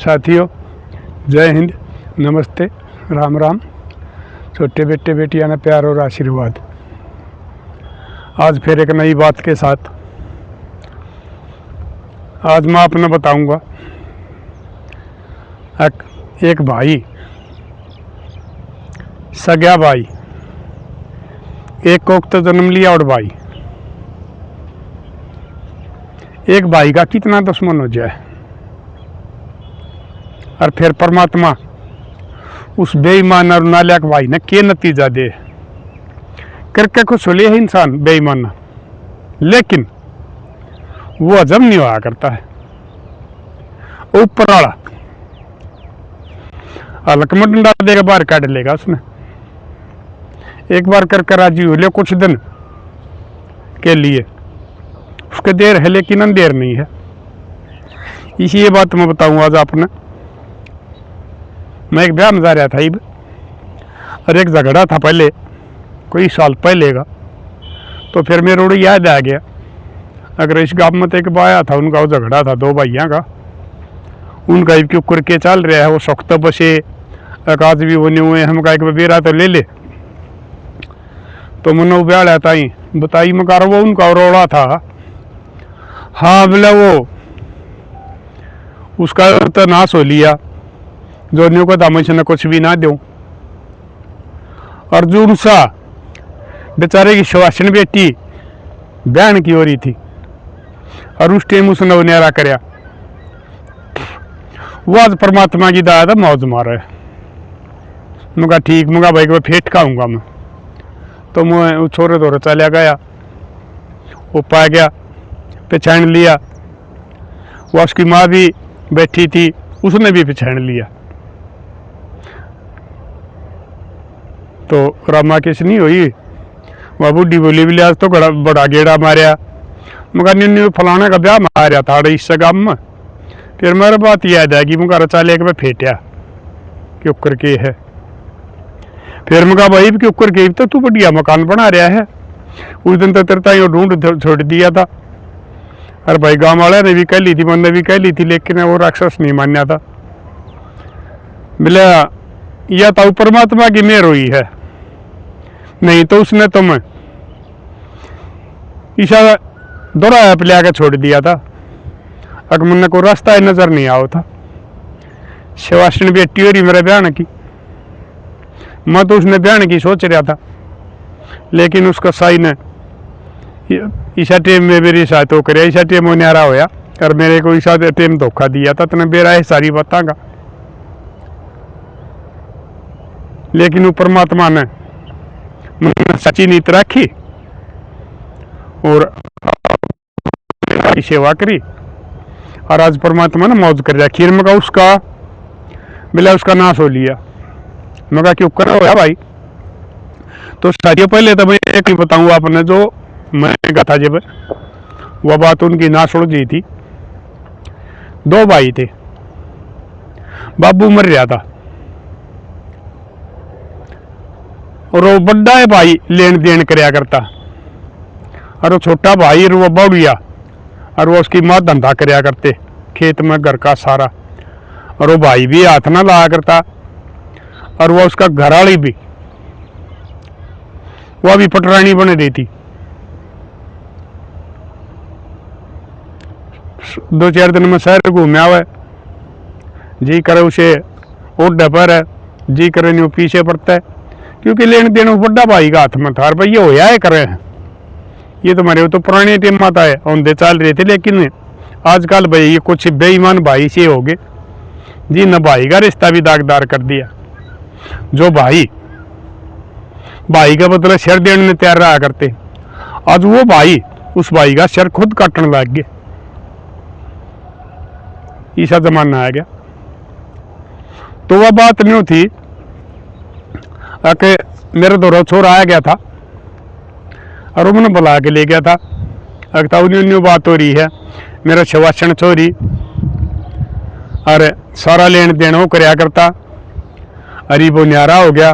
साथियों, जय हिंद, नमस्ते, राम राम। छोटे बेटे बेटियां ने प्यार और आशीर्वाद। आज फिर एक नई बात के साथ आज मैं आपने बताऊंगा। एक भाई, सगा भाई, एक कोख तो जन्म लिया और भाई, एक भाई का कितना दुश्मन हो जाए और फिर परमात्मा उस बेईमान और नालायक भाई ने क्या नतीजा दे। करके कुछ ले है इंसान बेईमान, लेकिन वो हजम नहीं हुआ करता है। ऊपर वाला अलकमट डंडा देगा, बाहर काट लेगा उसने। एक बार कर राजी हो लिया कुछ दिन के लिए, उसके देर है लेकिन अंधेर नहीं है। इसी ये बात मैं बताऊंगा आज आपने। मैं एक ब्याह में जा रहा था इब, और एक झगड़ा था पहले, कोई साल पहले का। तो फिर मेरे रोड याद आ गया, अगर इस गाँव में तो एक बाया था, उनका वो झगड़ा था दो भाइयों का। उनका एक क्यों करके चल रहा है, वो सख्त बसे एक आज भी वो नहीं हुए। हमका एक बेरा तो ले ले, तो मैंने ब्याह था ही बताई मकार वो उनका रोड़ा था। हाँ बोला वो उसका तो नाश हो लिया, जो न्यू को दामश ने कुछ भी ना दो। अर्जुन सा बेचारे की सुवासिन बेटी बहन की हो रही थी, और उस टाइम उसने न्यारा करया। वो आज परमात्मा की दया मौज मारे। मुझा ठीक, मुझा भाई को फेट खाऊंगा मैं। तो मैं छोरे दौरे चलिया गया, वो पा गया, पहचान लिया। वो उसकी माँ भी बैठी थी, उसने भी पहचान लिया। तो रामा किस नहीं हुई, वह बूढ़ी बोली भी आज तो बड़ा गेड़ा मारिया। मगर न्यू फलाने का ब्याह मारिया था इस गाँव में। फिर मेरे बात याद है कि मुझा रचा लेके मैं फेंटिया कि उकर के है। फिर मुझा भाई कि उकर के तो तू बढ़िया मकान बना रहा है। उस दिन तो तेरता ही ढूंढ छोड़ दिया था। अरे भाई गाँव वाले ने भी कह ली थी, मैंने भी कह ली थी, लेकिन वो राक्षस नहीं मान्या था। बोले या तो परमात्मा की मेहर हुई है, नहीं तो उसने तो मैं ईशा दोहराया पे लिया के छोड़ दिया था। अगर मुन्ने को रास्ता ही नजर नहीं आओ था। शिवासन बेटी हो रही मेरे बयान की, मैं तो उसने बयान की सोच रहा था, लेकिन उसका साई ने ईशा टेम में मेरी सहायता करे। ईशा टेम न्यारा होया और मेरे को ईशा टेम धोखा दिया था। तने बेरा है सारी बतांगा, लेकिन वो परमात्मा ने सच्ची नीत रखी और सेवा करी, और आज परमात्मा ने मौज कर रखी। खीर मगा उसका मिला, उसका नाश हो लिया। मगा क्यों कर होया भाई। तो साथियों, पहले तो मैं एक ही बताऊंगा आपने, जो मैं कहा था जब वह बात उनकी ना सुन गई थी। दो भाई थे, बाबू मर रहा था, और वो बड़ा है भाई लेन देन करया करता, और वो छोटा भाई वो बौड़िया, और वो उसकी माँ धंधा करया करते खेत में घर का सारा। और वो भाई भी हाथ ना लाया करता, और वो उसका घर वाली भी, वह भी पटरानी बने देती। 2-4 दिन में शहर घूमे आवे, जी करे उसे ओढ़ पर है, जी करे नहीं पीछे पड़ता है, क्योंकि लेन देन बड़ा भाई का हाथ में था। भाई ये होया है करे हैं, ये तो मेरे तो पुराने टाइम आता है औंधे चल रहे थे। लेकिन आजकल भाई ये कुछ बेईमान भाई से हो गए जी, न भाई का रिश्ता भी दागदार कर दिया। जो भाई का बदला सिर देने तैयार रहा करते, आज वो भाई उस भाई का सिर खुद काटने लग गए। ऐसा जमाना आ गया। तो वह बात नहीं थी कि मेरे दौरा छोरा आ गया था और उन्होंने बुला के ले गया था। अगता उन्हीं बात हो रही है, मेरा शवासन छोरी और सारा लेन देन वो करया करता। अरे वो न्यारा हो गया।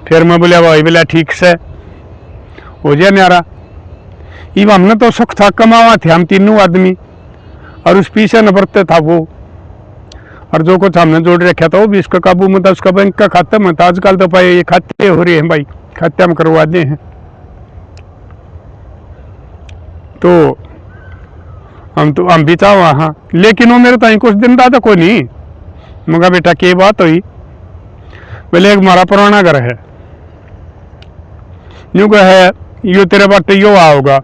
फिर मैं बोलिया भाई बोला ठीक से हो जाए न्यारा। इब हमने तो सुख था, कमावा थे हम तीनों आदमी, और उस पीछे न बरते था वो और जो कुछ हमने जोड़ रखा था वो भी इसका काबू में था, उसका बैंक का खाता में था। आजकल तो भाई ये खाते हो रहे हैं भाई, खाते हम करवा दे हैं। तो हम भी था वहाँ, लेकिन वो मेरे ताई कुछ दिन दादा को नहीं। मगर बेटा क्या बात हुई? बोले एक हमारा पुराना घर है, यूँ है यो तेरे बाटे यो आ होगा।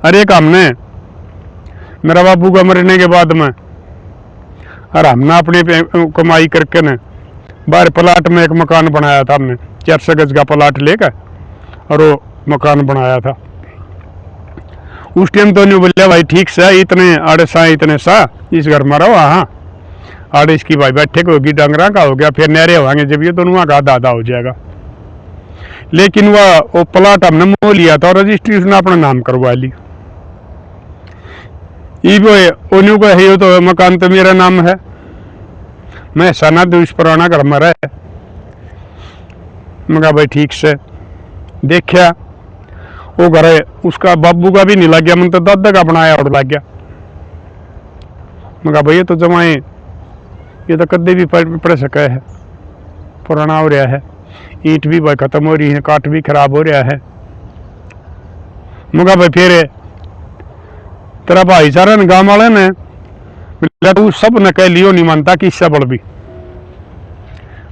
अरे एक हमने मेरा बाबू का मरने के बाद में, और हमने अपनी कमाई करके ने बाहर प्लाट में एक मकान बनाया था हमने, 400 गज का प्लाट लेकर, और वो मकान बनाया था। उस टाइम तो नहीं बोले भाई ठीक से इतने आड़े सा इतने सा इस घर में रहो, हाँ आड़े इसकी भाई बैठे को होगी, डंगरा का हो गया, फिर नहरे होंगे जब ये दोनों का दादा हो जाएगा। लेकिन वो प्लाट हमने मोह लिया था और रजिस्ट्रेशन अपना नाम करवा ली। उन्हीं को है तो मकान तो मेरा नाम है, मैं सना दो इस पुराना घर में रहे। मगा भाई ठीक से देखा वो घर है उसका बाबू का भी नहीं लग गया, मन तो दादा का बनाया और लग गया। मगा भाई ये तो जमाए ये तो कदे भी पड़ सका है, पुराना हो रहा है, ईंट भी भाई खत्म हो रही है, काट भी खराब हो रहा है। मगा भाई फिर तेरा भाईचारा ने गांव वाले ने तू सब न कह लियो नहीं मानता कि इससे बड़ भी।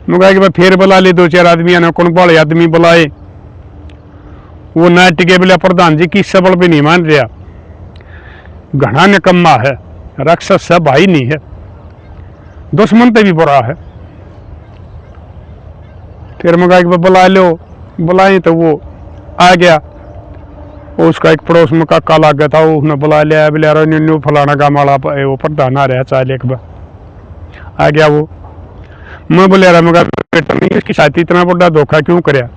मगा कि भाई फिर बुला ले 2-4 आदमी ने, कौन बड़े आदमी बुलाए, वो न टिके बोले प्रधान जी की सबल भी नहीं मान रहा, घना निकम्मा है, राक्षस है, भाई नहीं है, दुश्मन पे भी बुरा है। फिर मगा कि बुला लो, बुलाए तो वो आ गया। उसका एक पड़ोस में काका लग गया था, उसने बुला लिया, बोले न्यू फलाना का माला वो प्रधान आ रहा चाल एक बार आ गया वो। मैं बोले रहा मगर बेटा नहीं इसकी साथ इतना बड़ा धोखा क्यों कराया,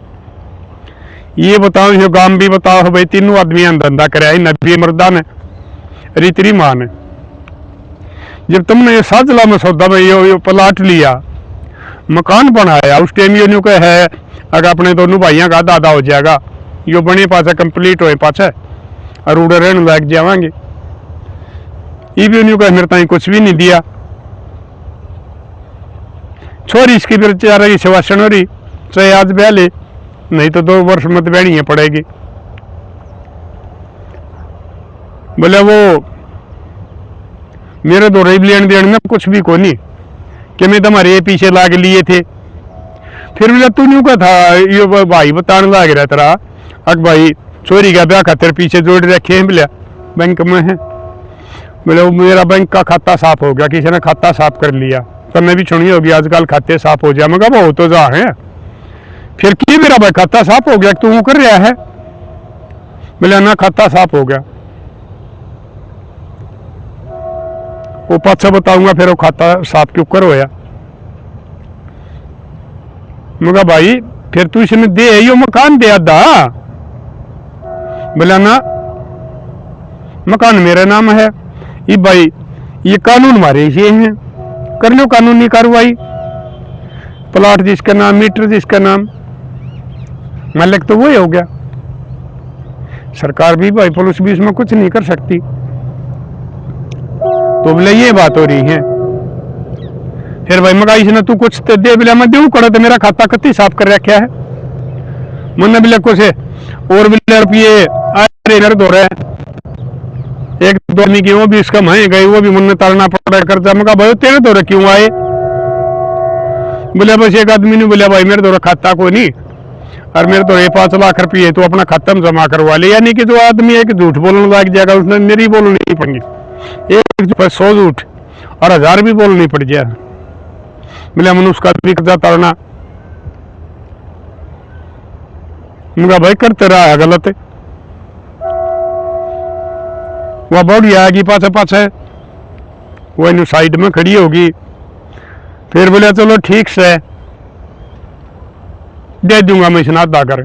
ये बताओ ये गांव भी बताओ भाई, तीनों आदमी धंधा कराया, नबी मर्दा ने रीतरी मां ने। जब तुमने ये साजला में सौदा में ये प्लाट लिया, मकान बनाया, उस टाइम ये न्यू है अगर अपने दोनों भाइयों का दादा हो जाएगा, यो बने पाछा कंप्लीट होए पाछा और उड़े रहने लग जावांगे। ये भी न्यू मेरे ताई कुछ भी नहीं दिया। छोरी इसकी बेचारा की सेवाशन हो रही, चाहे आज ब्याह ले नहीं तो 2 वर्ष मत बैठी पड़ेगी। बोले वो मेरे दो लेन देन में कुछ भी को नहीं कि मैं तुम्हारे पीछे लाग लिए थे। फिर बोले तू न्यू का था ये भाई बताने लाग रहा तेरा, अग भाई चोरी का ब्याह खातिर पीछे जोड़ रखे हैं, बोले बैंक में है। बोले वो मेरा बैंक का खाता साफ हो गया, किसी ने खाता साफ कर लिया, तुमने भी सुनी होगी आजकल खाते साफ हो जाए। मगर वो तो जा है, फिर की मेरा भाई खाता साफ हो गया तू कर रहा है? बोले ना खाता साफ हो गया। वो पाछा बताऊंगा फिर वो खाता साफ क्यों कर होया। मगर भाई फिर तू इसने दे यो मकान दे आधा। बोला ना मकान मेरा नाम है, ये भाई ये कानून हमारे ये हैं, कर लो कानूनी कार्रवाई, प्लाट जिसका नाम, मीटर जिसका नाम, मालिक तो वही हो गया। सरकार भी भाई पुलिस भी इसमें कुछ नहीं कर सकती। तो बोले ये बात हो रही है। फिर भाई मगा इसने तू कुछ तो दे, बोले मैं देऊ कड़ा तो मेरा खाता कत्ती साफ कर रखा है। मैंने बोले कुछ और बोले रुपये इधर दो रहे, एक दो आदमी की वो भी इसका माए गए, वो भी मुन्ने तारना पड़ा कर्जा। मगा भाई तेरे दौरे क्यों आए? बोले बस एक आदमी ने बोला भाई मेरे दौरे खाता को नहीं और मेरे तो 5 लाख रुपये तो अपना खाता में जमा करवा ले। यानी कि जो आदमी एक झूठ बोलने लग जाएगा उसने मेरी बोलनी पड़ेगी, एक 100 झूठ और 1000 भी बोलनी पड़ जाए। बोले मन उसका भी कर्जा तारना। मगा भाई करते रहा है गलत है, वह बॉडी आएगी पाछे पाछे, वो इन साइड में खड़ी होगी। फिर बोले चलो ठीक से दे दूंगा मैं स्नादा कर।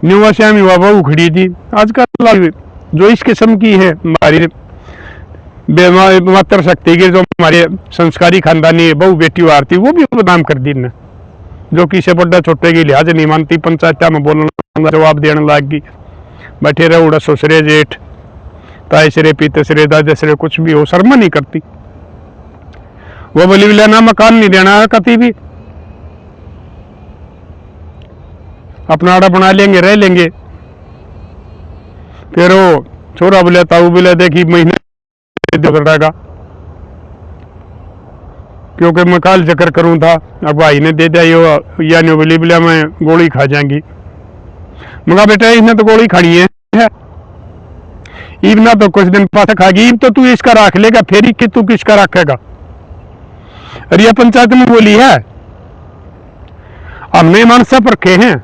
न्यूवा श्यामी वह बहू खड़ी थी। आजकल जो इस किस्म की है हमारी मात्र शक्ति की, जो हमारे संस्कारी खानदानी बहू बेटी वारती, वो भी बदनाम कर दी ने, जो किसी बड़ा छोटे की लिहाज नहीं मानती, पंचायत में बोलना जवाब देने लग गई। बैठे रहे उड़ा ससुरे जेठ ताए सिरे पीते सिरे दादे सिरे कुछ भी हो, शर्मा नहीं करती। वो बोली बोले ना मकान नहीं देना है कति भी, अपना आड़ा बना लेंगे, रह लेंगे। फिर वो छोरा बोले ताऊ बोले देखी महीने देगा, क्योंकि मैं काल चक्कर करूं था। अब भाई ने दे दिया यो, या नहीं बोली बोले मैं गोली खा जाएंगी। मगा बेटा इसने तो गोली खानी है, ईब ना तो कुछ दिन पास खागी, ईब तो तू इसका रख लेगा, फिर कि तू किसका रखेगा। अरे यह पंचायत में बोली है, हमने मान सब रखे हैं,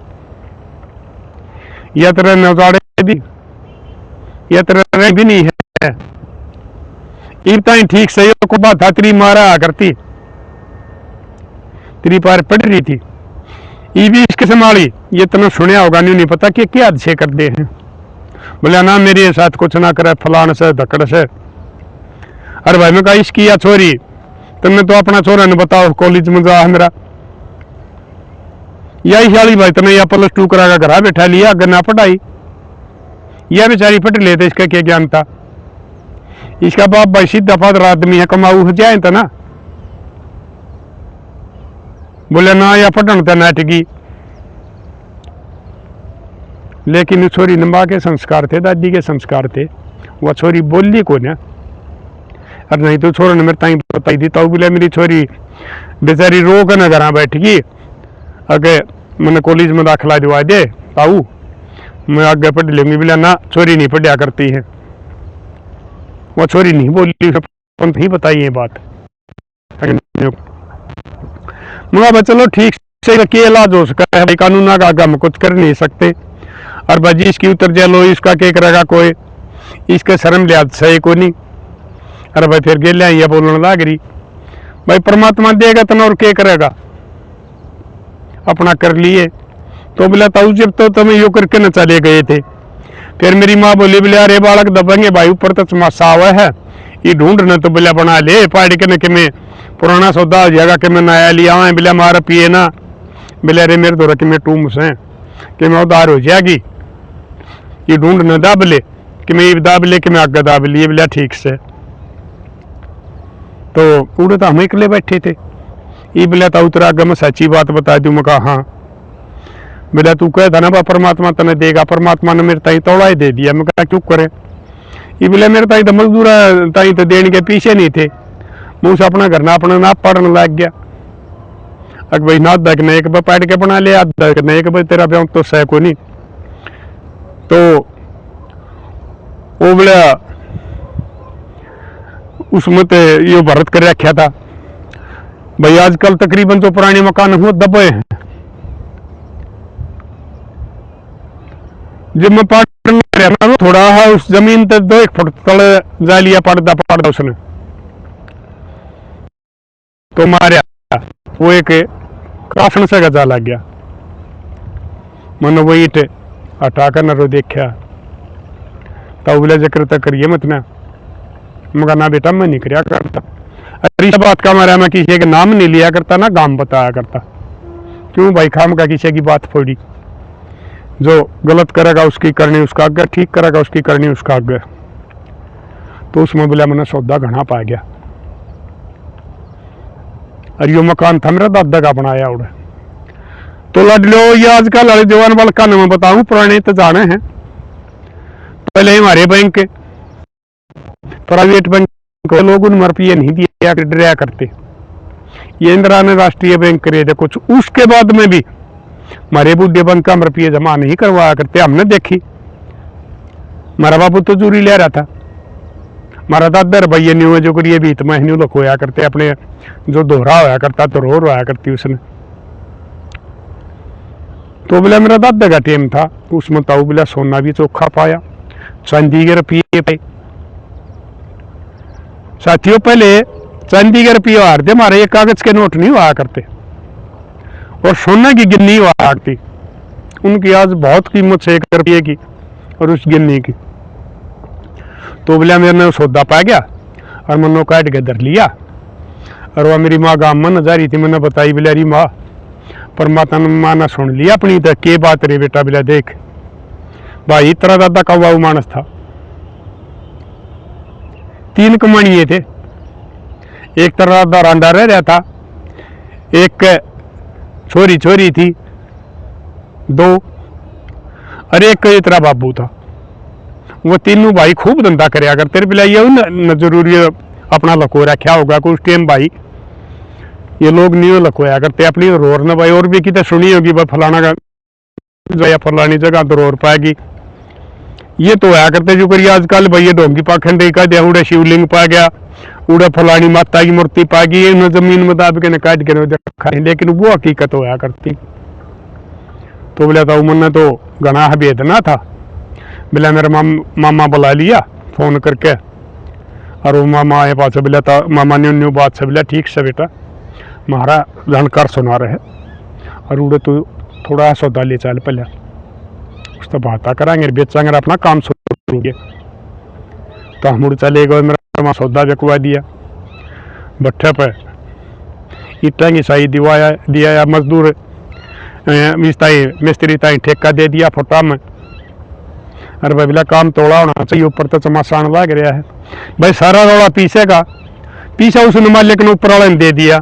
यह तरह नौजाड़े भी, यह तरह भी नहीं है। ईब ताई ठीक सही को बात था, तेरी मारा करती, तेरी पार पड़ रही थी, ये भी इसके संभाली। ये तुमने सुनिया होगा, नहीं पता कि क्या अच्छे कर दे हैं। बोले ना मेरे साथ कुछ ना करे, फलान से धकड़ से। अरे भाई मैं कहा इसकी या छोरी, तुमने तो अपना छोरा ने बताओ कॉलेज में जा मेरा, यही शाली भाई तुमने या +2 करा घर बैठा लिया, अगर ना पढ़ाई, यह बेचारी पढ़ लेते, इसका क्या ज्ञान था। इसका बाप भाई सीधा फादर आदमी है, कमाऊ हो जाए तो ना। बोले ना या पढ़न तो नाटकी, लेकिन छोरी नंबा के संस्कार थे, दादी के संस्कार थे, वह छोरी बोली को ना। अरे नहीं तो छोरा ने मेरे ताई बताई थी, तो बोले मेरी छोरी बेचारी रो कर न घर बैठ गई, अगे मैंने कॉलेज में दाखिला दिवा दे ताऊ, मैं आगे पढ़ लूंगी। बोला ना छोरी नहीं पढ़ा करती है, वो छोरी नहीं बोली, ही बताई ये बात। मगर चलो ठीक से के इलाज हो सका है, कानून का आगे हम कुछ कर नहीं सकते। और बाजी इसकी उतर जालो, इसका क्या करेगा कोई, इसके शर्म लिहाज सही को नहीं। अरे भाई फिर गेलिया ये बोलने लग रही, भाई परमात्मा देगा तो और क्या करेगा, अपना कर लिए। तो बोला ताऊ जब तो तुम्हें यो करके न चले गए थे। फिर मेरी माँ बोली बोले अरे बालक दबेंगे भाई, ऊपर तो चमासा हुआ है, ये ढूंढना तो बोला बना ले पाड़ी के न कि मैं पुराना सौदा हो जाएगा कि मैं नया लिया हुआ बोला मारा पिए ना, बोले अरे मेरे तो कि मैं टूम से कि मैं उधार हो जाएगी, ये ढूंढना दाब ले कि मैं ये दाब ले कि मैं आगे दाब लिए। बोला ठीक से। तो उड़े तो हम अकेले बैठे थे, ये बोला था उतरा आगे मैं सच्ची बात बता दूं। मैं कहा हाँ। बोला तू कहता ना बा परमात्मा तने देगा, परमात्मा ने मेरे ताई तोड़ा ही दे दिया। मैं कहा क्यों करे, ये बोले मेरे ताई तो मजदूर ताई तो देने के पीछे नहीं थे, मुँह से अपना घर ना अपना ना पढ़ने लग गया। अगर भाई ना दक ने एक बार पैड के बना लिया, दक ने एक बार तेरा ब्याह तो सह को नहीं। तो वो बोला उसमें तो ये भरत कर रखा था भाई, आजकल तकरीबन तो पुराने मकान हुए दबे हैं। जब मैं पढ़ थोड़ा है उस जमीन तक 2-1 फुट तले जा लिया पड़ता उसने, तो मारा वो एक काफन से गजा लग गया। मैंने वो ईट हटाकर नरो देखा, तो बोले जिक्र तक करिए मत ना। मगर ना बेटा मैं नहीं कराया करता, अरे इस बात का मारा मैं किसी के नाम नहीं लिया करता ना गांव बताया करता। क्यों भाई खाम का किसी की बात फोड़ी, जो गलत करेगा उसकी करनी उसका आगे, ठीक करेगा उसकी करनी उसका आगे। तो उसमें बोला मैंने सौदा घना पा गया। अरे यो मकान था मेरा दादा का बनाया उड़े। तो लड़ लो ये आजकल वाले जवान वाल का मैं बताऊं, पुराने तो जाने हैं, पहले हमारे बैंक के प्राइवेट बैंक को लोग उन रुपये नहीं दिया डराया करते, ये इंदिरा ने राष्ट्रीय बैंक करे थे कुछ, उसके बाद में भी हमारे बुढ़े बैंक का रुपये जमा नहीं करवाया करते। हमने देखी, हमारा बाबू तो चोरी ले रहा था, हमारा दादा रुपये नहीं हुए जो करिए भी इतना ही लोग होया करते अपने, जो दोहरा होया करता तो रो रोया करती उसने। तो बोला मेरा दादा का टेम था, उसमें ताऊ बोला सोना भी चोखा पाया, चांदी के रुपये पे। साथियों पहले चांदी के रुपये हार थे, हमारे ये कागज के नोट नहीं हुआ करते, और सोना की गिन्नी हुआ करती। उनकी आज बहुत कीमत है 1 रुपये की और उस गिन्नी की। तो बोला मैंने सौदा पा गया और मैंने काट के धर लिया। और वह मेरी माँ गाँव में न जा रही थी, मैंने बताई बोला अरे माँ परमात्मा ने माँ ने सुन लिया अपनी, तो के बात रे बेटा। बोला देख भाई तेरा दादा कौवा मानस था, 3 कमानिए थे, एक तरह का रांडा रह रहा था, एक छोरी छोरी थी, दो, और एक तेरा बाबू था। वो तीनों भाई खूब धंधा करया करते तेरे ये न जरूरी अपना लको रखा होगा कुछ टाइम भाई, ये लोग नहीं लकोया करते अपनी रोर न भाई। और भी कितने सुनी होगी भाई फलाना का या फलानी जगह तो रोर पाएगी, ये तो होया करते जो करिए आजकल भाई। ये ढोंगी पाखंड का दिया, उड़े शिवलिंग पा गया, उड़े फलानी माता की मूर्ति पा गई, इन जमीन मुताबिक ने काट के रखा है, लेकिन वो हकीकत होया करती। तो बोला था उमर ने तो घना भेद ना था। बोला मेरा मामा बुला लिया फोन करके, और वो मामा आए पास बोला था, मामा ने न्यू बात से बोला ठीक से बेटा महारा जानकार सुना रहे, और उड़े तो थोड़ा सौदा ले चल पहले, उस तो बात करांगे बेचांगे अपना काम शुरू किया। तो हम उड़ चले गए, मेरा सौदा बिकवा दिया, भट्ठे पे ईटा की साई दिया या मजदूर मिस्त्री ताई ठेका दे दिया फुटा में। अरे भाई बोला काम तोड़ा होना चाहिए, ऊपर तो चमासान लग रहा है भाई, सारा रौला पीछे का पीछे उस मालिक ने ऊपर वाले ने दे दिया।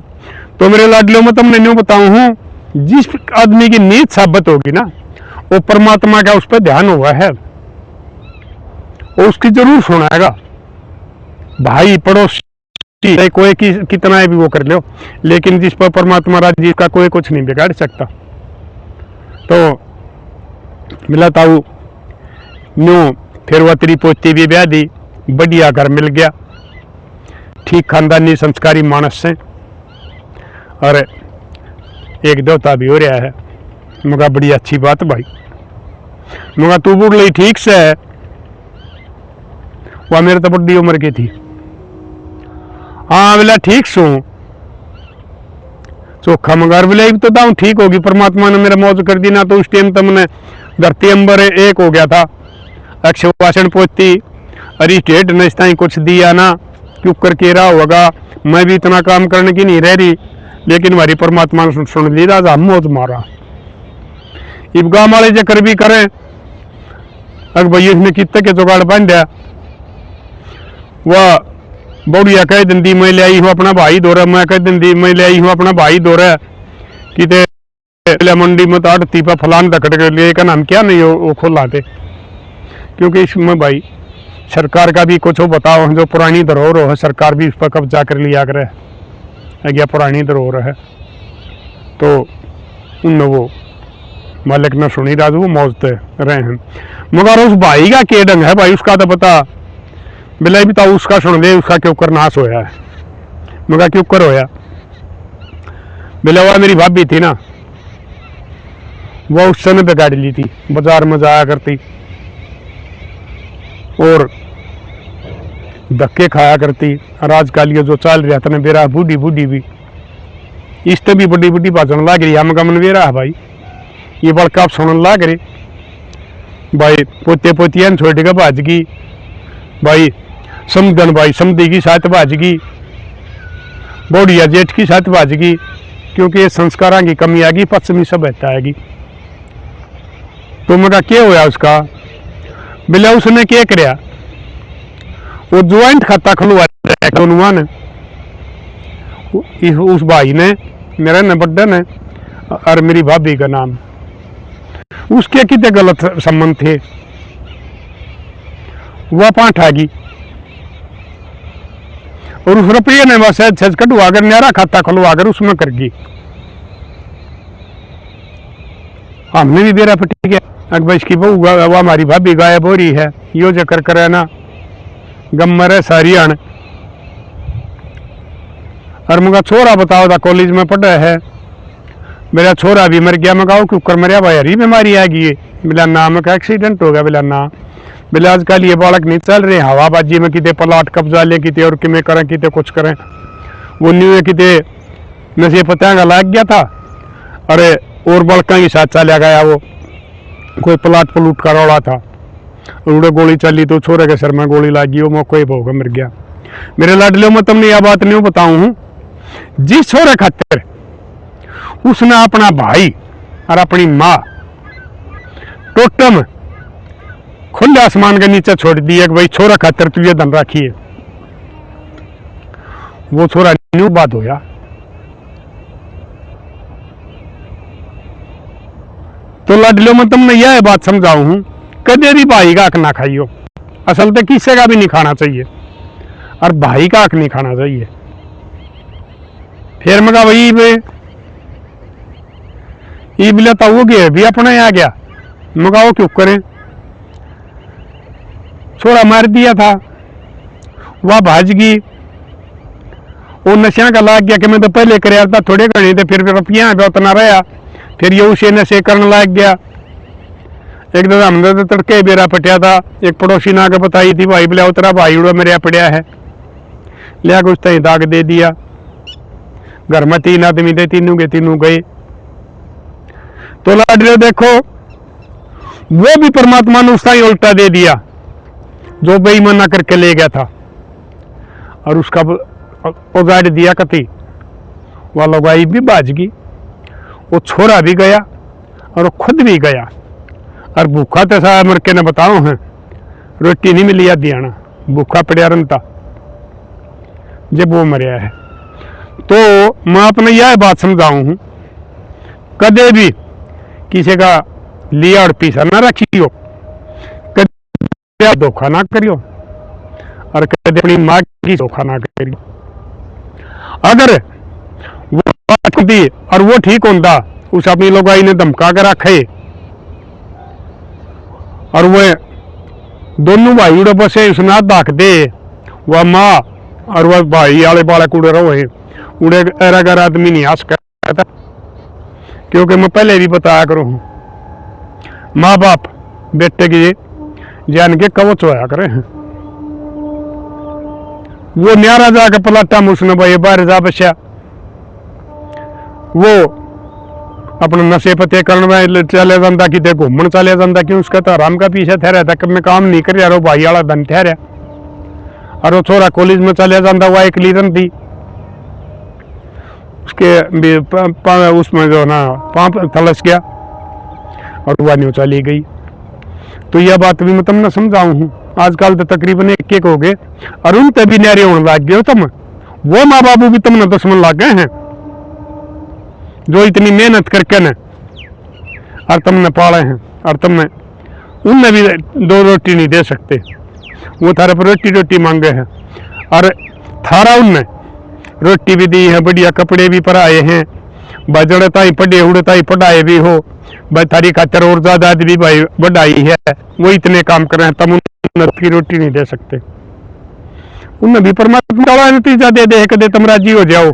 तो मेरे लाडलियों में तुमने न्यू बताऊं हूँ, जिस आदमी की नीयत साबित होगी ना, वो परमात्मा का उस पर ध्यान हुआ है, वो उसकी जरूर सुनाएगा। भाई पड़ोस कोई कितना भी वो कर लो, लेकिन जिस पर परमात्मा राजी का कोई कुछ नहीं बिगाड़ सकता। तो मिला ताऊ न्यू फिर वह तेरी पोती भी ब्याह दी, बढ़िया घर मिल गया, ठीक खानदानी संस्कारी मानस से, और एक देवता भी हो रहा है। मगा बड़ी अच्छी बात भाई, मगा तू बुढ़ ली ठीक से है, वह मेरे तो बड़ी उम्र की थी। हाँ बोला ठीक सू चोखा मगर बोले तो दाऊ ठीक होगी, परमात्मा ने मेरा मौज कर दी ना। तो उस टाइम तुमने धरती अंबर एक हो गया था, अक्षवासन पोती अरे स्टेट ने इस कुछ दिया ना, क्यों करके रहा होगा। मैं भी इतना काम करने की नहीं रह रही, लेकिन हमारी परमात्मा ने सुन ली, राजा हम मौज मारा। इब गाँव वाले जकर भी करें, अगर भाई इसने कितने के जुगाड़ बन दिया, वह बढ़िया कह दी मैं ले आई हूँ अपना भाई दौरा, मैं कह दी मैं ले आई हूँ अपना भाई दौरा, कि मंडी में तो आड़ती पर फलान दकड़ के लिए का नाम क्या नहीं वो खोलाते। क्योंकि इसमें भाई सरकार का भी कुछ हो बताओ, जो पुरानी धरोहर है सरकार भी उस पर कब्जा कर लिया करे, क्या पुरानी धरोहर है। तो उन वो मालिक ने सुनी राज वो मौजते रहे हैं। मगर उस भाई का के ढंग है भाई, उसका तो पता बिलाई भी था, उसका सुन ले उसका क्यों कर नाश होया है। मगर क्यों कर होया बिला, हुआ मेरी भाभी थी ना, वह उस समय बिगाड़ ली थी, बाजार में जाया करती और धक्के खाया करती। और आजकल ये जो चल रहा था ना बेरा, बूढ़ी बूढ़ी भी इस भी बड़ी बड़ी भाषण लग रही, हम गमन बेरा है भाई, ये बड़का सुनन लग रही भाई। पोते पोतियां छोड़ के भाज गई भाई, समदन भाई समधी की साथ भाज गई, बोड़िया जेठ की साथ भाज गई, क्योंकि संस्कारों की कमी आ गई, पश्चिमी सभ्यता आएगी। तो मेरा क्या होया उसका बिला, उसने क्या कराया, वो ज्वाइंट खाता खुलवा ने, उस भाई ने मेरा न बड्डे ने और मेरी भाभी का नाम, उसके कितने गलत संबंध थे, वह पांठ आ गई और उस रुपये ने बस छज कटवा कर न्यारा खाता खुलवा कर उसमें कर गई। हमने भी बेरा फटी गया, अकबर इसकी बहू वह हमारी भाभी गायब हो रही है, यो जकर करे ना गम मरे सारी आने। और मुझे छोरा बताओ था कॉलेज में पढ़ा है, मेरा छोरा भी मर गया। मैं कहा क्यों कर मरिया भाई, हरी बीमारी आ गई है। बिला ना मैं एक्सीडेंट हो गया, बिला ना बिला आजकल ये बालक नहीं चल रहे हवाबाजी में, कितने प्लाट कब्जा ले, कितने और किमें करें, कितने कुछ करें। वो न्यू है कितने नशे पत्या लग गया था, अरे और बड़का के साथ चला गया, वो कोई प्लाट पलूट का रौला था, उड़े गोली चली तो छोरे के सर में गोली लगी, वो मौके भोग मर गया। मेरे लाडलियों में तुमने यह बात नहीं बताऊं हूँ, जिस छोरे खातिर उसने अपना भाई और अपनी माँ टोटम खुले आसमान के नीचे छोड़ दिए कि भाई छोरा खातिर तू ये धन रखिए, वो छोरा न्यू बात होया। तो लाडलो मैं तुमने यह बात समझाऊ हूं, कदे भी भाई का हक ना खाइयो। असल तो किसी का भी नहीं खाना चाहिए, और भाई का हक नहीं खाना चाहिए। फिर मैं कहा वही ये बिला तो वो गया भी अपने आ गया। मैं कहा वो क्यों करे, छोरा मार दिया था, वह भाज गई, वो नशा का लाग गया कि मैं तो पहले कर था थोड़े घने थे, फिर रुपया उतना रहा, फिर ये उसे नशे करने लग गया। एक दिन हमने तो तड़के बेरा पटिया था, एक पड़ोसी ने आके बताई थी भाई बोला उतरा भाई उड़ा मेरे पड़िया है, लिया कुछ तई दाग दे दिया। घर में 3 आदमी थे, तीनों के तीनों गए। तो लाडले देखो वो भी परमात्मा ने उसका ही उल्टा दे दिया जो बेईमाना करके ले गया था, और उसका उजाड़ दिया कति। वह लगाई भी बाज गई, वो छोरा भी गया और वो खुद भी गया, और भूखा तो सा मर के न बताओ है, रोटी नहीं मिली आधी आना, भूखा पड़िया रनता जब वो मरिया है। तो मैं अपने यह बात समझाऊं हूं, कदे भी किसी का लिया और पीछा ना रखियो, कदे धोखा ना करियो, और कदे अपनी माँ की धोखा ना करियो। अगर वो बात दी और वो ठीक होता, उस अपनी लोगाई ने धमका कर रखे, और वह दोनों भाई उड़े बसे उसना दाख दे, वह माँ और वह भाई आले बाले कूड़े रहे उड़े एरागर आदमी नहीं हंस करता। क्योंकि मैं पहले भी बताया करूँ, माँ बाप बेटे की जान के कवच होया करे हैं। वो न्यारा जाके पलाटा मुसने भाई बाहर जा बचा, वो अपने नशे पते करने चले जाता, कि घूमन चले जाता, कि उसका तो आराम का पीछे ठहरा था कि मैं काम नहीं कर रहा, भाई वाला धन ठहरा। और वो छोरा कॉलेज में चले जाता, वह एक लीरन थी उसके उसमें जो ना पाँप थलस गया और वह न्यू चली गई। तो यह बात भी मैं तुमने समझाऊं हूँ। आजकल तो तकरीबन एक हो गए, और उन तभी न्यारे होने लग गए हो तुम, वो माँ बाबू भी तुमने दुश्मन लग गए हैं जो इतनी मेहनत करके न और तुमने पाले हैं, और तुमने उनने भी 2 रोटी नहीं दे सकते, वो थारे पर रोटी मांगे हैं, और थारा उनने रोटी भी दी है, बढ़िया कपड़े भी पहनाए हैं, बजड़े ताई पढ़े उड़े ताई पढ़ाए भी हो, भाई थारी खातर और ज्यादा भी भाई बढ़ाई है, वो इतने काम कर रहे हैं, तुम उन्नत की रोटी नहीं दे सकते। उनने भी परमात्मा का नतीजा दे दे कदे तुम राजी हो जाओ,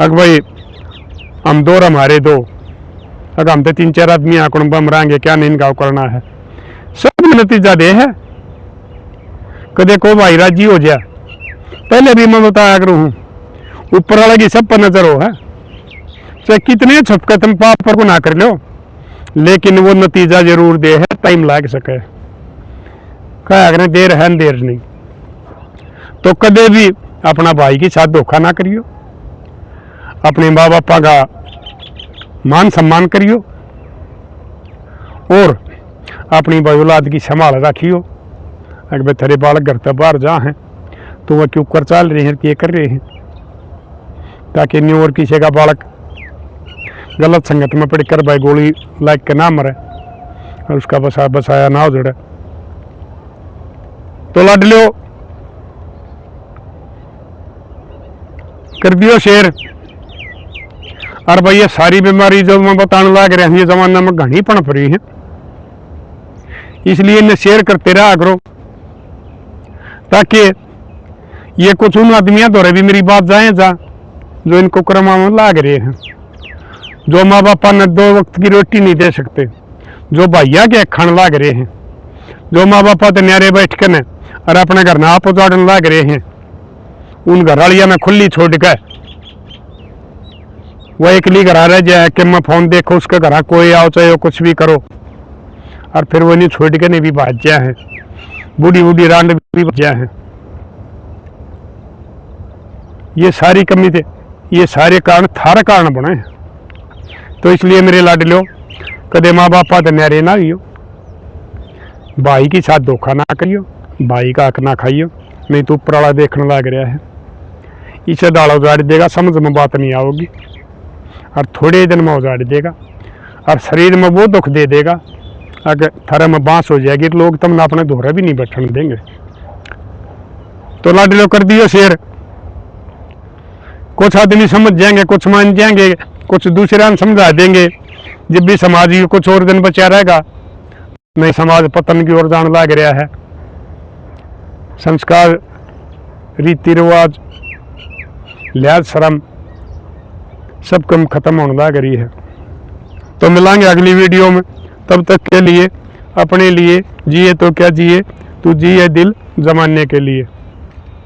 अग भाई हम 2 हमारे 2, अगर हम तो 3-4 आदमी आंकड़ों बम रहेंगे, क्या नहीं गाँव करना है, सब नतीजा दे है, कदे को भाई राजी हो जाए। पहले भी मैं बताया करूँ, ऊपर वाले की सब पर नजर हो है, चाहे कितने छुपके तुम पाप पर को ना कर लो, लेकिन वो नतीजा जरूर दे है, टाइम लग सके, क्या करें, देर है देर नहीं। तो कदे भी अपना भाई के साथ धोखा ना करियो, अपने माँ बापा का मान सम्मान करियो, और अपनी औलाद की संभाल रखियो। अगर तेरे बालक घर तक बाहर जा हैं तो वह क्यों कर चल रहे हैं, ये कर रहे हैं, ताकि न्यू और किसी का बालक गलत संगत में पड़कर भाई गोली लाग के ना मरे और उसका बसाया ना उजड़े। तो लाडलियो कर दियो शेर। और भाई ये सारी बीमारी जो मैं बताने लग रहा हूँ, ये जमाना में घनी पनप रही है, इसलिए इन्हें शेयर करते रहा करो, ताकि ये कुछ उन आदमियों द्वारा भी मेरी बात जाए जा जो इनको क्रमा में लाग रहे हैं, जो माँ बापा ने 2 वक्त की रोटी नहीं दे सकते, जो भैया के खाने लाग रहे हैं, जो माँ बापा तो न्यारे बैठ कर और अपने घर ना आप उजाड़ने लाग रहे हैं, उन घर वालिया में खुली छोड़ कर वह एक ली घर रह जाए कि मैं फोन देखो उसके घर कोई आओ चाहे कुछ भी करो, और फिर वो नहीं छोड़ के नहीं भी भाज जाए हैं, बूढ़ी बूढ़ी रांड भी भाज जाए हैं। ये सारी कमी थे, ये सारे कारण थारा कारण बने हैं। तो इसलिए मेरे लाडलो कदे माँ बापा तो न्यारे ना हियो, भाई के साथ धोखा ना करियो, भाई का हक ना खाइयो, नहीं तो ऊपर वाला देखने लग रहा है। इसे डाला उजाड़ देगा, समझ में बात नहीं आओगी, और थोड़े दिन में उजाड़ देगा, और शरीर में वो दुख दे देगा। अगर थारे में बांस हो जाएगी तो लोग तुमने अपने दोहरे भी नहीं बैठने देंगे। तो लाडलो कर दियो शेर। कुछ आदमी समझ जाएंगे, कुछ मान जाएंगे, कुछ दूसरे समझा देंगे। जब भी समाज ये कुछ और दिन बचा रहेगा, नहीं समाज पतन की ओर जान लग रहा है। संस्कार, रीति रिवाज, लिहाज शर्म सब कम खत्म होने लग रही है। तो मिलांगे अगली वीडियो में, तब तक के लिए अपने लिए जिए तो क्या जिए, तू जिए दिल जमाने के लिए।